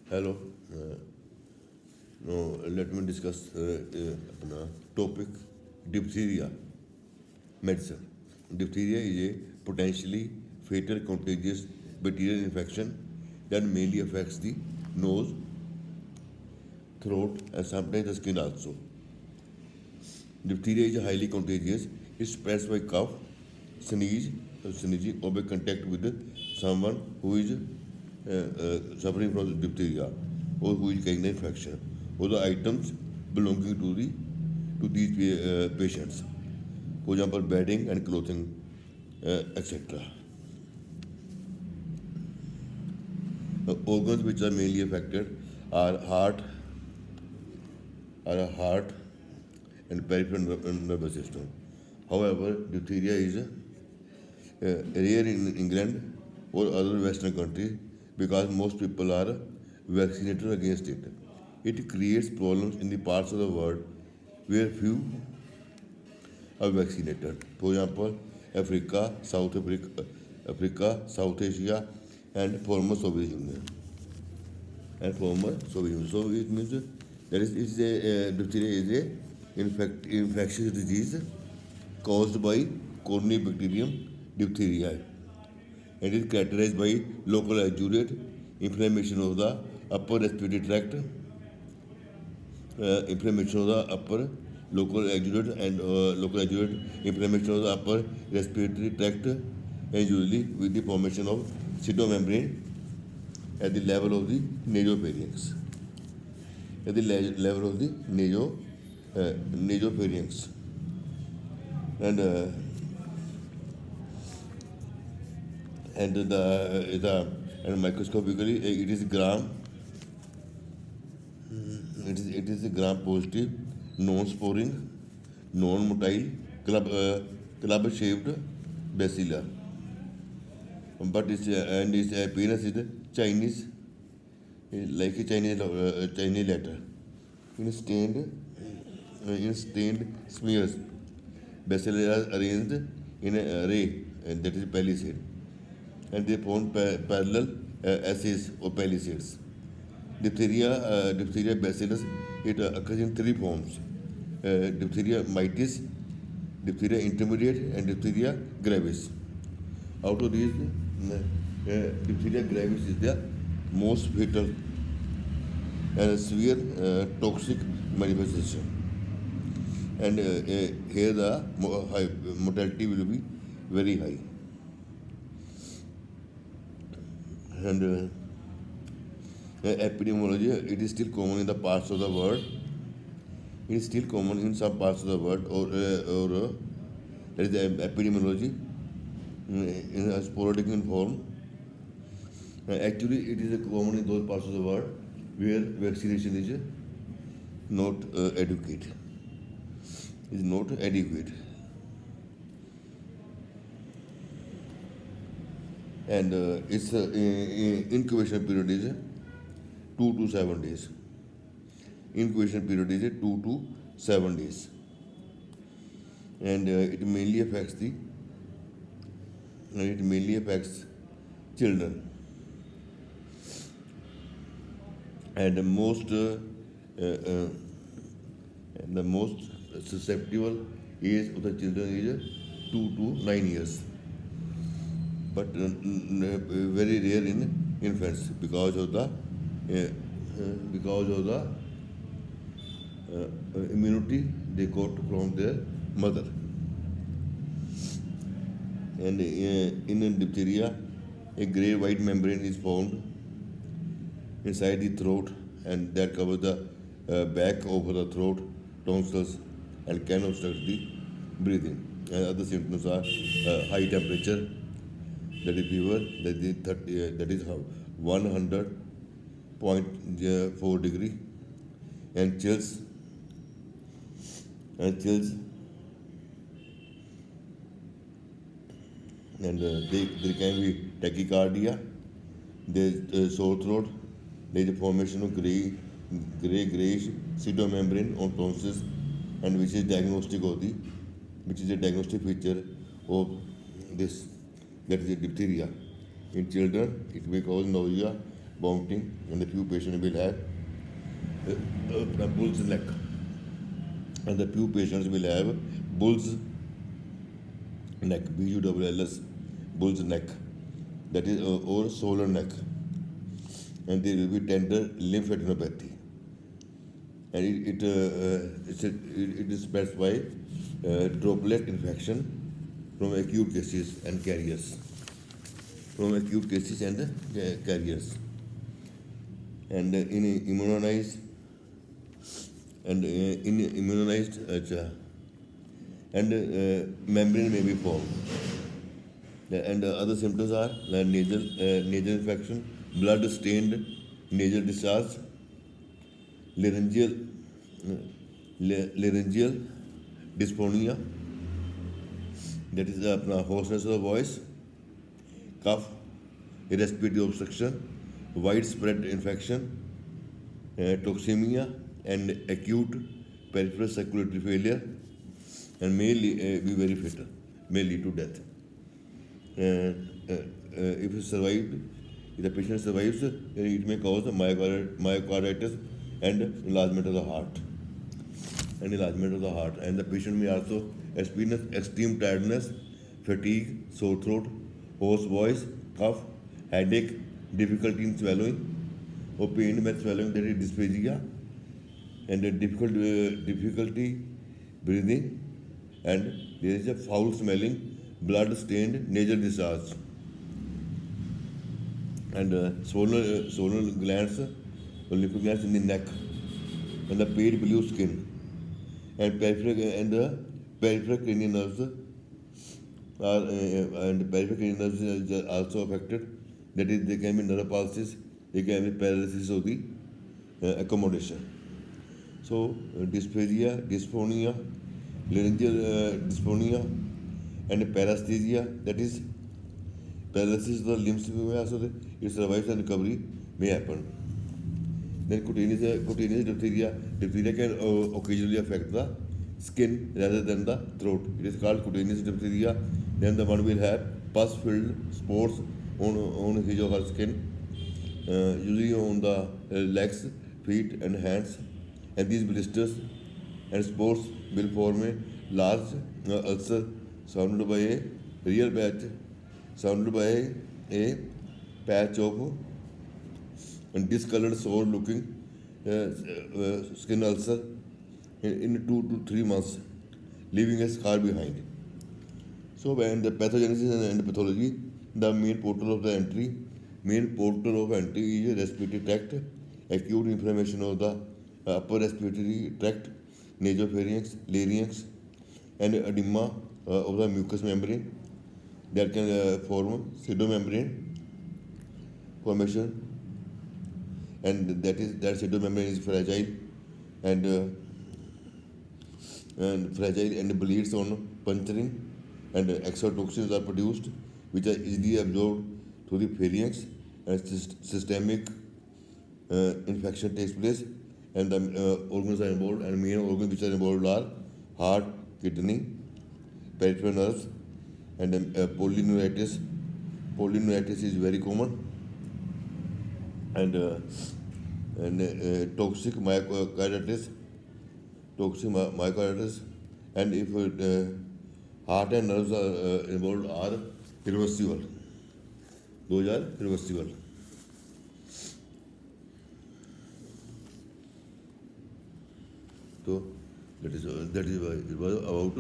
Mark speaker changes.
Speaker 1: Hello. Now let me discuss अपना topic diphtheria medicine. Diphtheria is a potentially fatal contagious bacterial infection that mainly affects the nose, throat, and sometimes the skin also. Diphtheria is highly contagious. It spreads by cough, sneeze, sneezing, or by contact with someone who is suffering from diphtheria or who is getting the infection, or the items belonging to these patients. For example, bedding and clothing, etc. Organs which are mainly affected are heart and peripheral nervous system. However, diphtheria is rare in England or other Western countries because most people are vaccinated against it. It creates problems in the parts of the world where few are vaccinated. For example, Africa, South Asia, and former Soviet Union. So it means that is a diphtheria is a infectious disease caused by Corynebacterium diphtheriae and is characterized by local adjuvant inflammation of the upper respiratory tract, inflammation of the upper local adjuvant and local adjuvant inflammation of the upper respiratory tract, and usually with the formation of cytomembrane at the level of the nasopharynx. At the level of the nasopharynx, and the and microscopically it is gram it is a gram positive, non-sporing, non-motile, club shaped bacilla. But its appearance is Chinese, like a Chinese letter. In stained smears, bacilli are arranged in an array, and that is palisade, and they form parallel assays or palisades. Diphtheria bacillus, it occurs in three forms: diphtheria mitis, diphtheria intermediate, and diphtheria gravis. Out of these, diphtheria gravis is the most fatal and severe toxic manifestation. And here the mortality will be very high. And epidemiology, it is still common in the parts of the world. It is still common in some parts of the world, or there is the epidemiology in a sporadic in form. Actually, it is common in those parts of the world where vaccination is not adequate. Is not adequate, and its incubation period is 2 to 7 days. Incubation period is 2 to 7 days, and it mainly affects children, and the most susceptible age of the children is 2 to 9 years, but very rare in infants because of the immunity they got from their mother. And in diphtheria, a gray white membrane is formed inside the throat, and that covers the back of the throat, tonsils, and can obstruct the breathing. And other symptoms are high temperature, that is fever, that is how 100.4 degree, and chills, and there can be tachycardia, there is sore throat, there is a formation of grayish pseudomembrane on tonsils, and which is a diagnostic feature of this, that is a diphtheria. In children, it may cause nausea, vomiting, and the few patients will have bull's neck, and the few patients will have bull's neck, BULLS, bull's neck, that is or solar neck, and there will be tender lymphadenopathy, and it is spread by droplet infection from acute cases and carriers, and in immunized and membrane may be formed. And other symptoms are nasal infection, blood stained nasal discharge, laryngeal laryngeal dysphonia, that is hoarseness of the voice, cough, respiratory obstruction, widespread infection, toxemia, and acute peripheral circulatory failure, and may be very fatal, may lead to death. If it survived, if the patient survives, it may cause myocarditis and enlargement of the heart. And the patient may also experience extreme tiredness, fatigue, sore throat, hoarse voice, cough, headache, difficulty in swallowing, or pain when swallowing, that is dysphagia, and difficulty breathing, and there is a foul smelling, blood stained nasal discharge, and swollen glands or lymph glands in the neck, and the pale blue skin, and the peripheral cranial nerves are also affected. That is, there can be nerve pulses, there can be paralysis of the accommodation. So, dysphagia, dysphonia, laryngeal dysphonia, and paresthesia, that is paralysis of the limbs, it survives and recovery may happen. Then cutaneous diphtheria can occasionally affect the skin rather than the throat. It is called cutaneous diphtheria. Then the one will have pus-filled spores on his or her skin, usually on the legs, feet, and hands. And these blisters and spores will form a large ulcer surrounded by a patch of and discolored sore looking skin ulcer in 2 to 3 months, leaving a scar behind. So when the pathogenesis and pathology, the main portal of entry is respiratory tract, acute inflammation of the upper respiratory tract, nasopharynx, larynx, and edema of the mucous membrane that can form pseudomembrane formation, and that pseudomembrane is fragile and bleeds on puncturing, and exotoxins are produced which are easily absorbed through the pharynx, and systemic infection takes place, and the organs are involved, and main organs which are involved are heart, kidney, peripheral nerves, and polyneuritis. Polyneuritis is very common, and toxic myocarditis, and if heart and nerves are involved, are reversible. Those are reversible. So that is it was about